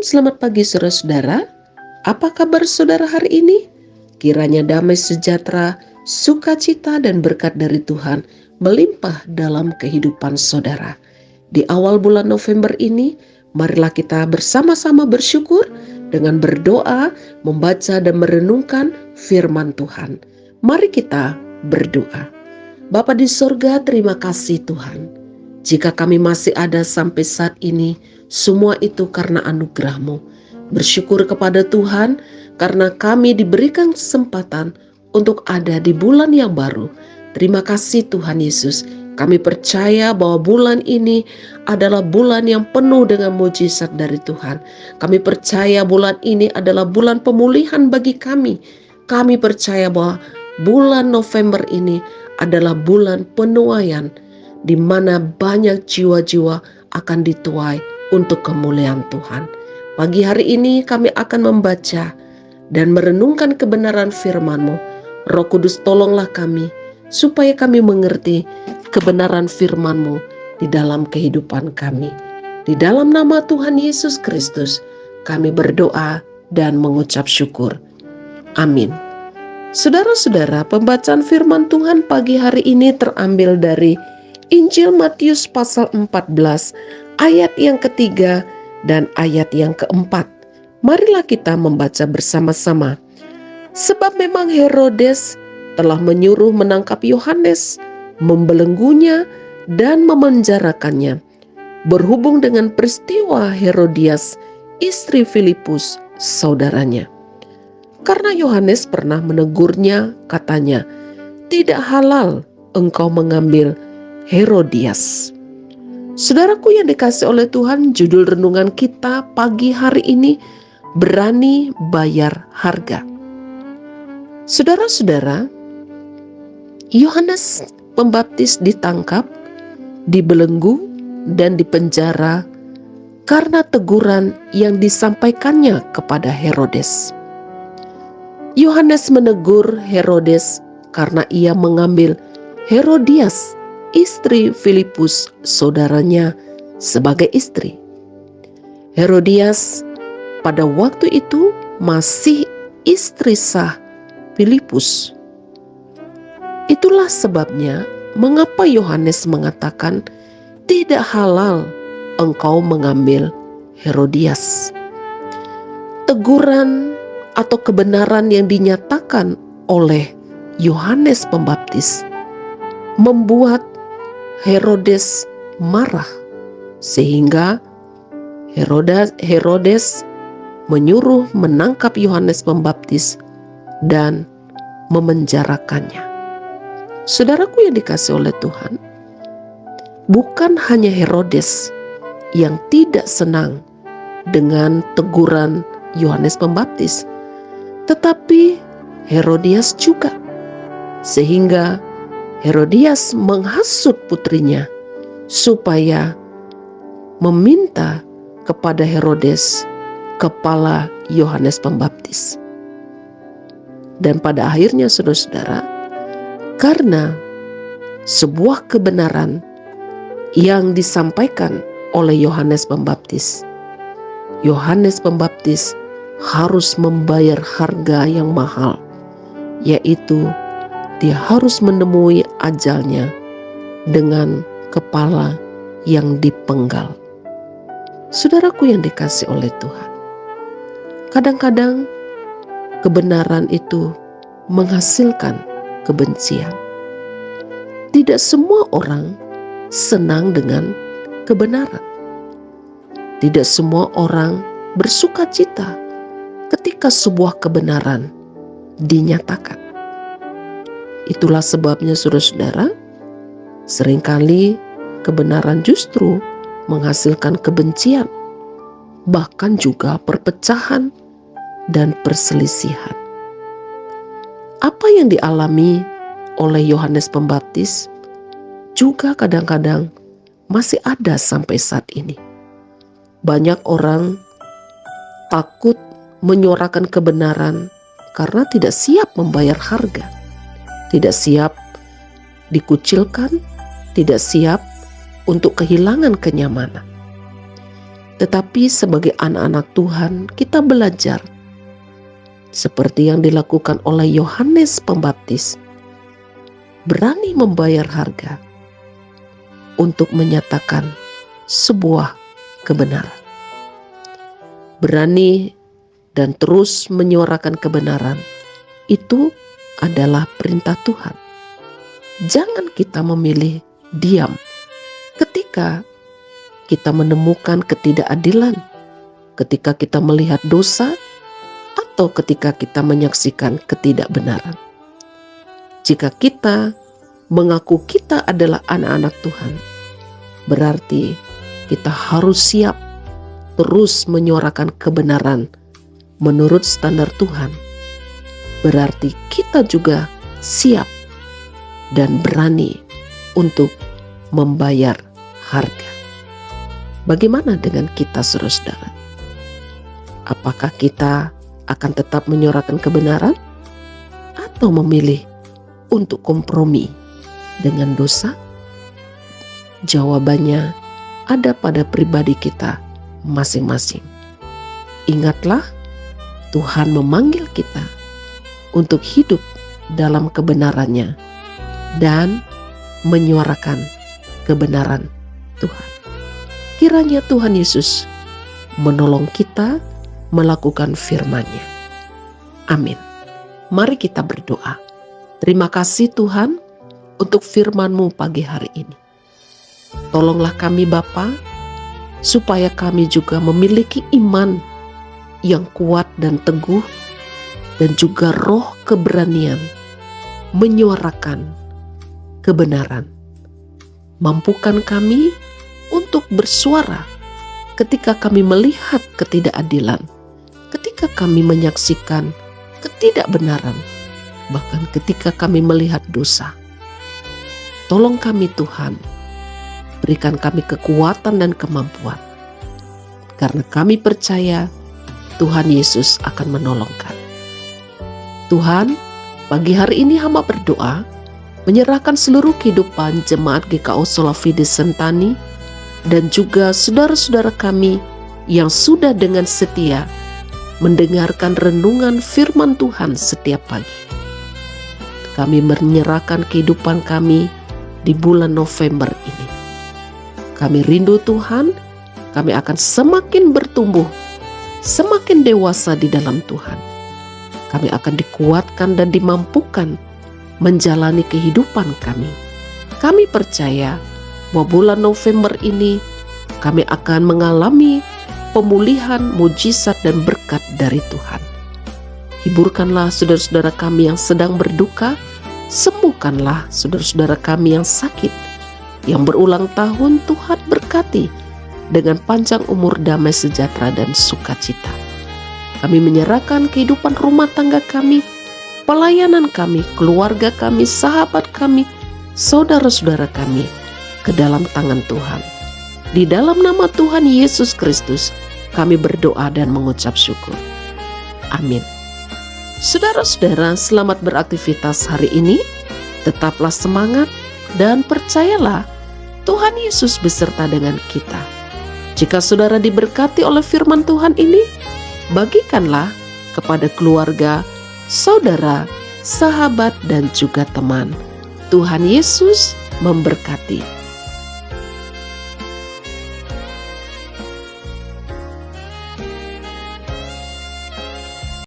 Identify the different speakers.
Speaker 1: Selamat pagi saudara-saudara. Apa kabar saudara hari ini? Kiranya damai sejahtera, sukacita dan berkat dari Tuhan melimpah dalam kehidupan saudara. Di awal bulan November ini, marilah kita bersama-sama bersyukur dengan berdoa, membaca dan merenungkan firman Tuhan. Mari kita berdoa. Bapa di sorga, terima kasih Tuhan. Jika kami masih ada sampai saat ini, semua itu karena anugerah-Mu. Bersyukur kepada Tuhan karena kami diberikan kesempatan untuk ada di bulan yang baru. Terima kasih Tuhan Yesus. Kami percaya bahwa bulan ini adalah bulan yang penuh dengan mujizat dari Tuhan. Kami percaya bulan ini adalah bulan pemulihan bagi kami. Kami percaya bahwa bulan November ini adalah bulan penuaian, di mana banyak jiwa-jiwa akan dituai untuk kemuliaan Tuhan. Pagi hari ini kami akan membaca dan merenungkan kebenaran firman-Mu. Roh Kudus, tolonglah kami supaya kami mengerti kebenaran firman-Mu di dalam kehidupan kami. Di dalam nama Tuhan Yesus Kristus kami berdoa dan mengucap syukur. Amin. Saudara-saudara, pembacaan firman Tuhan pagi hari ini terambil dari Injil Matius pasal 14 ayat yang ketiga dan ayat yang keempat. Marilah kita membaca bersama-sama. Sebab memang Herodes telah menyuruh menangkap Yohanes, membelenggunya dan memenjarakannya, berhubung dengan peristiwa Herodias, istri Filipus, saudaranya. Karena Yohanes pernah menegurnya, katanya, "Tidak halal engkau mengambil Herodias." Saudaraku yang dikasihi oleh Tuhan, judul renungan kita pagi hari ini, berani bayar harga. Saudara-saudara, Yohanes Pembaptis ditangkap, dibelenggu, dan dipenjara karena teguran yang disampaikannya kepada Herodes. Yohanes menegur Herodes karena ia mengambil Herodias, istri Filipus, saudaranya, sebagai istri. Herodias pada waktu itu masih istri sah Filipus. Itulah sebabnya mengapa Yohanes mengatakan tidak halal engkau mengambil Herodias. Teguran atau kebenaran yang dinyatakan oleh Yohanes Pembaptis membuat Herodes marah, sehingga Herodes menyuruh menangkap Yohanes Pembaptis dan memenjarakannya. Saudaraku yang dikasihi oleh Tuhan, bukan hanya Herodes yang tidak senang dengan teguran Yohanes Pembaptis, tetapi Herodias juga, sehingga Herodias menghasut putrinya supaya meminta kepada Herodes kepala Yohanes Pembaptis. Dan pada akhirnya saudara-saudara, karena sebuah kebenaran yang disampaikan oleh Yohanes Pembaptis, Yohanes Pembaptis harus membayar harga yang mahal, yaitu dia harus menemui ajalnya dengan kepala yang dipenggal. Saudaraku yang dikasihi oleh Tuhan, kadang-kadang kebenaran itu menghasilkan kebencian. Tidak semua orang senang dengan kebenaran. Tidak semua orang bersuka cita ketika sebuah kebenaran dinyatakan. Itulah sebabnya saudara-saudara, seringkali kebenaran justru menghasilkan kebencian, bahkan juga perpecahan dan perselisihan. Apa yang dialami oleh Yohanes Pembaptis juga kadang-kadang masih ada sampai saat ini. Banyak orang takut menyuarakan kebenaran karena tidak siap membayar harga, tidak siap dikucilkan, tidak siap untuk kehilangan kenyamanan. Tetapi sebagai anak-anak Tuhan, kita belajar seperti yang dilakukan oleh Yohanes Pembaptis, berani membayar harga untuk menyatakan sebuah kebenaran. Berani dan terus menyuarakan kebenaran, itu adalah perintah Tuhan. Jangan kita memilih diam ketika kita menemukan ketidakadilan, ketika kita melihat dosa, atau ketika kita menyaksikan ketidakbenaran. Jika kita mengaku kita adalah anak-anak Tuhan, berarti kita harus siap terus menyuarakan kebenaran menurut standar Tuhan. Berarti kita juga siap dan berani untuk membayar harga. Bagaimana dengan kita, saudara-saudara? Apakah kita akan tetap menyuarakan kebenaran atau memilih untuk kompromi dengan dosa? Jawabannya ada pada pribadi kita masing-masing. Ingatlah, Tuhan memanggil kita untuk hidup dalam kebenarannya dan menyuarakan kebenaran Tuhan. Kiranya Tuhan Yesus menolong kita melakukan firman-Nya. Amin. Mari kita berdoa. Terima kasih Tuhan untuk firman-Mu pagi hari ini. Tolonglah kami Bapa, supaya kami juga memiliki iman yang kuat dan teguh, dan juga roh keberanian menyuarakan kebenaran. Mampukan kami untuk bersuara ketika kami melihat ketidakadilan, ketika kami menyaksikan ketidakbenaran, bahkan ketika kami melihat dosa. Tolong kami Tuhan, berikan kami kekuatan dan kemampuan, karena kami percaya Tuhan Yesus akan menolong kami. Tuhan, pagi hari ini hamba berdoa, menyerahkan seluruh kehidupan jemaat GKO Sola Fide Sentani, dan juga saudara-saudara kami yang sudah dengan setia mendengarkan renungan firman Tuhan setiap pagi. Kami menyerahkan kehidupan kami di bulan November ini. Kami rindu Tuhan, kami akan semakin bertumbuh, semakin dewasa di dalam Tuhan. Kami akan dikuatkan dan dimampukan menjalani kehidupan kami. Kami percaya bahwa bulan November ini kami akan mengalami pemulihan, mujizat dan berkat dari Tuhan. Hiburkanlah saudara-saudara kami yang sedang berduka, sembuhkanlah saudara-saudara kami yang sakit, yang berulang tahun. Tuhan berkati dengan panjang umur, damai sejahtera dan sukacita. Kami menyerahkan kehidupan rumah tangga kami, pelayanan kami, keluarga kami, sahabat kami, saudara-saudara kami ke dalam tangan Tuhan. Di dalam nama Tuhan Yesus Kristus kami berdoa dan mengucap syukur. Amin. Saudara-saudara, selamat beraktivitas hari ini. Tetaplah semangat dan percayalah Tuhan Yesus beserta dengan kita. Jika saudara diberkati oleh firman Tuhan ini, bagikanlah kepada keluarga, saudara, sahabat dan juga teman. Tuhan Yesus memberkati.